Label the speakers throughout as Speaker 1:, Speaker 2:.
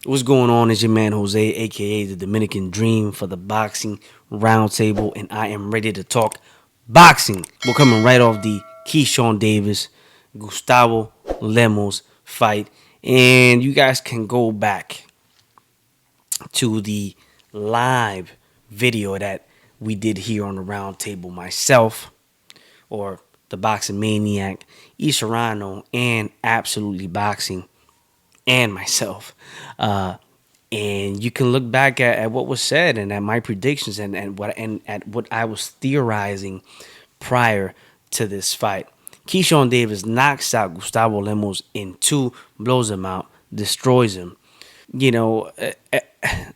Speaker 1: What's going on? Is your man Jose, aka the Dominican Dream, for the Boxing Roundtable, and I am ready to talk boxing. We're coming right off the Keyshawn Davis, Gustavo Lemos fight, and you guys can go back to the live video that we did here on the Roundtable. Myself, or the Boxing Maniac, Isharano, and Absolutely Boxing, and myself. And you can look back at what was said and at my predictions and at what I was theorizing prior to this fight. Keyshawn Davis knocks out Gustavo Lemos in two, blows him out, destroys him. You know,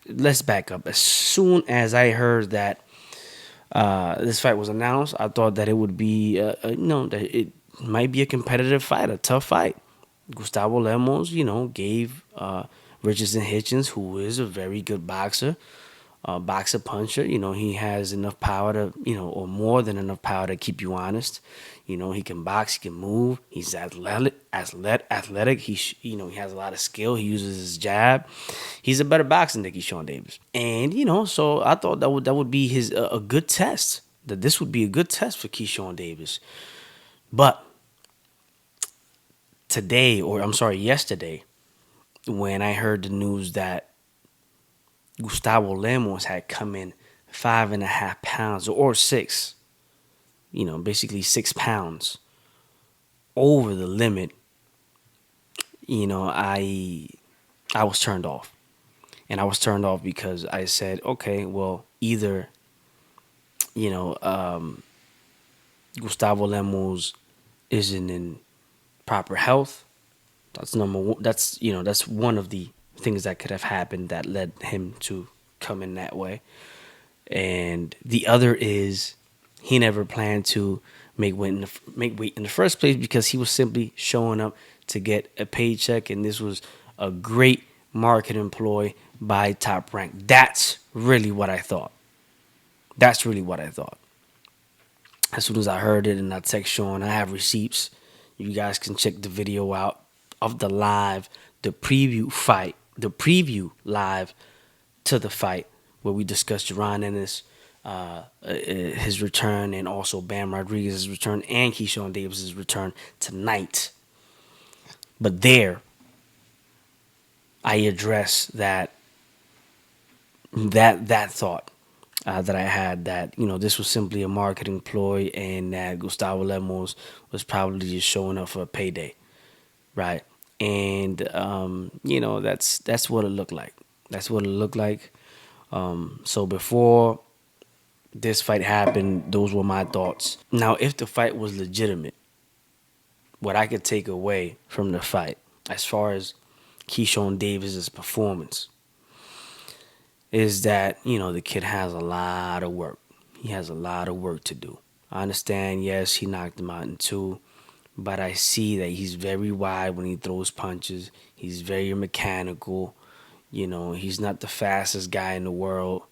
Speaker 1: let's back up. As soon as I heard that this fight was announced, I thought that it would be, that it might be a competitive fight, a tough fight. Gustavo Lemos, gave Richardson Hitchens, who is a very good boxer puncher. He has enough power to, or more than enough power to keep you honest. He can box, he can move. He's athletic. He has a lot of skill. He uses his jab. He's a better boxer than Keyshawn Davis. And so I thought that would be his a good test. That this would be a good test for Keyshawn Davis. But yesterday, when I heard the news that Gustavo Lemos had come in 5.5 pounds or 6, basically 6 pounds over the limit, I was turned off. And I was turned off because I said, okay, well, either, you know, um, Gustavo Lemos isn't in proper health. That's number one. That's one of the things that could have happened that led him to come in that way. And the other is he never planned to make weight in the first place because he was simply showing up to get a paycheck, and this was a great marketing ploy by Top Rank. That's really what I thought. That's really what I thought. As soon as I heard it, and I text Sean, I have receipts. You guys can check the video out of the live, the preview fight, the preview live to the fight where we discussed Jaron Ennis, his return, and also Bam Rodriguez's return and Keyshawn Davis's return tonight. But there, I address that thought that I had, that this was simply a marketing ploy, and that Gustavo Lemos was probably just showing up for a payday, right? And that's what it looked like. That's what it looked like. So before this fight happened, those were my thoughts. Now, if the fight was legitimate, what I could take away from the fight, as far as Keyshawn Davis's performance, is that the kid has a lot of work. He has a lot of work to do. I understand. Yes, he knocked him out in two, but I see that he's very wide when he throws punches. He's very mechanical. He's not the fastest guy in the world.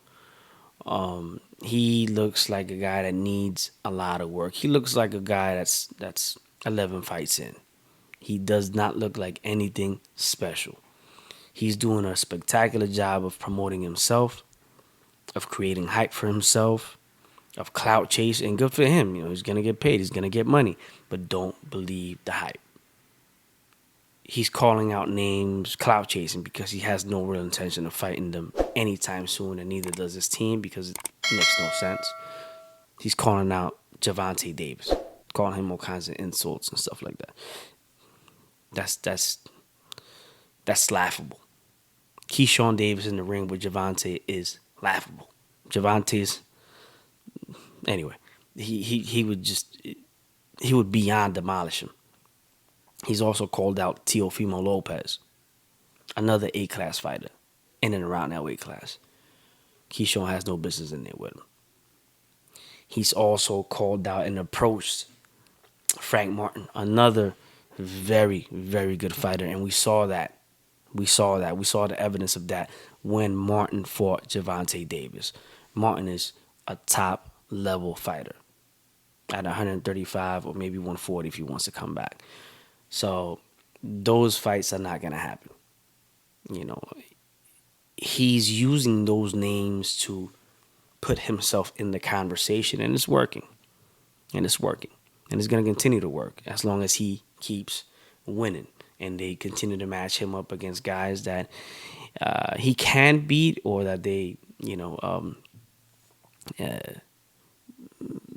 Speaker 1: He looks like a guy that needs a lot of work. He looks like a guy that's 11 fights in. He does not look like anything special. He's doing a spectacular job of promoting himself, of creating hype for himself, of clout chase, and good for him. He's gonna get paid. He's gonna get money, but don't believe the hype. He's calling out names, clout chasing, because he has no real intention of fighting them anytime soon, and neither does his team, because it makes no sense. He's calling out Gervonta Davis, calling him all kinds of insults and stuff like that. That's laughable. Keyshawn Davis in the ring with Gervonta is laughable. Gervonta's, anyway, he would beyond demolish him. He's also called out Teofimo Lopez, another A-class fighter, in and around that weight class. Keyshawn has no business in there with him. He's also called out and approached Frank Martin, another very, very good fighter, and we saw that. We saw the evidence of that when Martin fought Gervonta Davis. Martin is a top level fighter at 135 or maybe 140 if he wants to come back. So those fights are not going to happen. he's using those names to put himself in the conversation, and it's working. And it's working. And it's going to continue to work as long as he keeps winning. And they continue to match him up against guys that he can beat, or that they,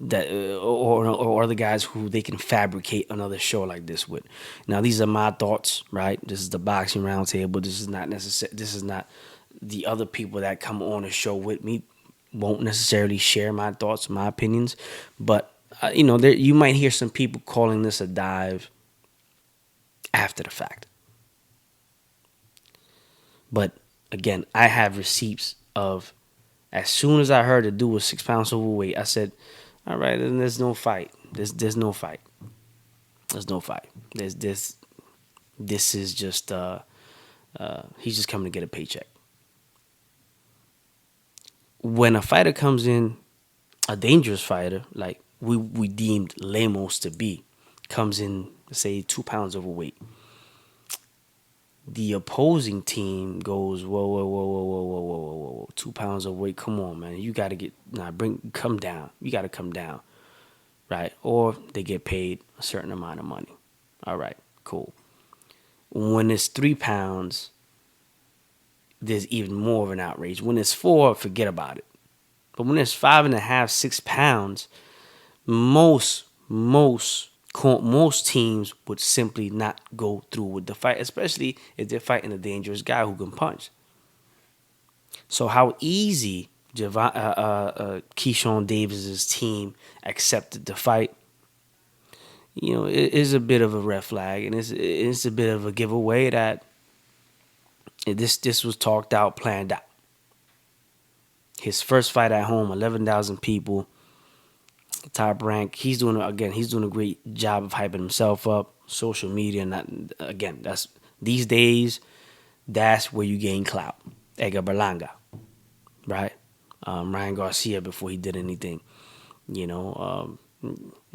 Speaker 1: that or the guys who they can fabricate another show like this with. Now, these are my thoughts, right? This is the Boxing Roundtable. This is not necessary. This is not the other people that come on the show with me won't necessarily share my thoughts, my opinions, but there you might hear some people calling this a dive after the fact. But again, I have receipts of, as soon as I heard the dude was 6 pounds overweight, I said, all right, then there's no fight. There's no fight. There's no fight. This is just he's just coming to get a paycheck. When a fighter comes in, a dangerous fighter, like we deemed Lemos to be, comes in, say, 2 pounds overweight, the opposing team goes, whoa, whoa, whoa, whoa, whoa, whoa, whoa, whoa, whoa, 2 pounds overweight. Come on, man, you got to come down. You got to come down, right? Or they get paid a certain amount of money. All right, cool. When it's 3 pounds, there's even more of an outrage. When it's 4, forget about it. But when it's 5.5, 6 pounds, most teams would simply not go through with the fight, especially if they're fighting a dangerous guy who can punch. So how easy Keyshawn Davis's team accepted the fight, it is a bit of a red flag, and it's a bit of a giveaway that this was talked out, planned out. His first fight at home, 11,000 people, Top Rank. He's doing a great job of hyping himself up. Social media, that's these days. That's where you gain clout. Edgar Berlanga, right? Ryan Garcia before he did anything.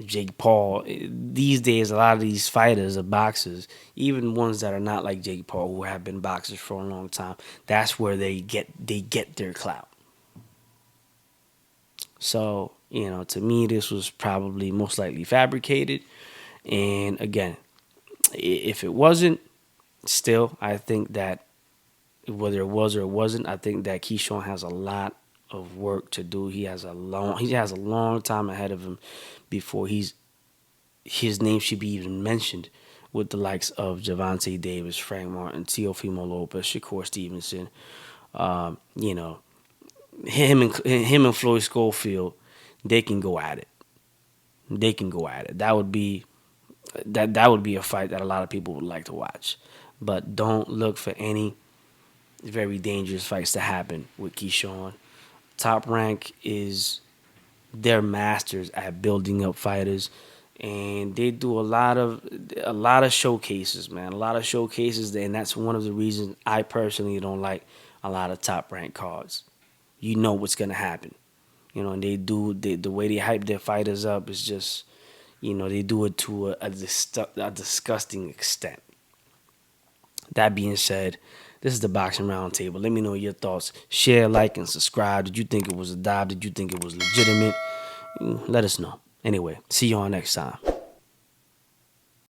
Speaker 1: Jake Paul. These days, a lot of these fighters are boxers, even ones that are not like Jake Paul, who have been boxers for a long time. That's where they get their clout. So, to me, this was probably most likely fabricated. And again, if it wasn't, still, I think that whether it was or it wasn't, I think that Keyshawn has a lot of work to do. He has a long time ahead of him before his name should be even mentioned with the likes of Gervonta Davis, Frank Martin, Teofimo Lopez, Shakur Stevenson. Him and Floyd Schofield, they can go at it. That would be a fight that a lot of people would like to watch. But don't look for any very dangerous fights to happen with Keyshawn. Top Rank they're masters at building up fighters, and they do a lot of showcases, man. A lot of showcases, and that's one of the reasons I personally don't like a lot of Top Rank cards. You know what's gonna happen, and the way they hype their fighters up is just, they do it to a disgusting extent. That being said, this is the Boxing Roundtable. Let me know your thoughts. Share, like, and subscribe. Did you think it was a dive? Did you think it was legitimate? Let us know. Anyway, see y'all next time.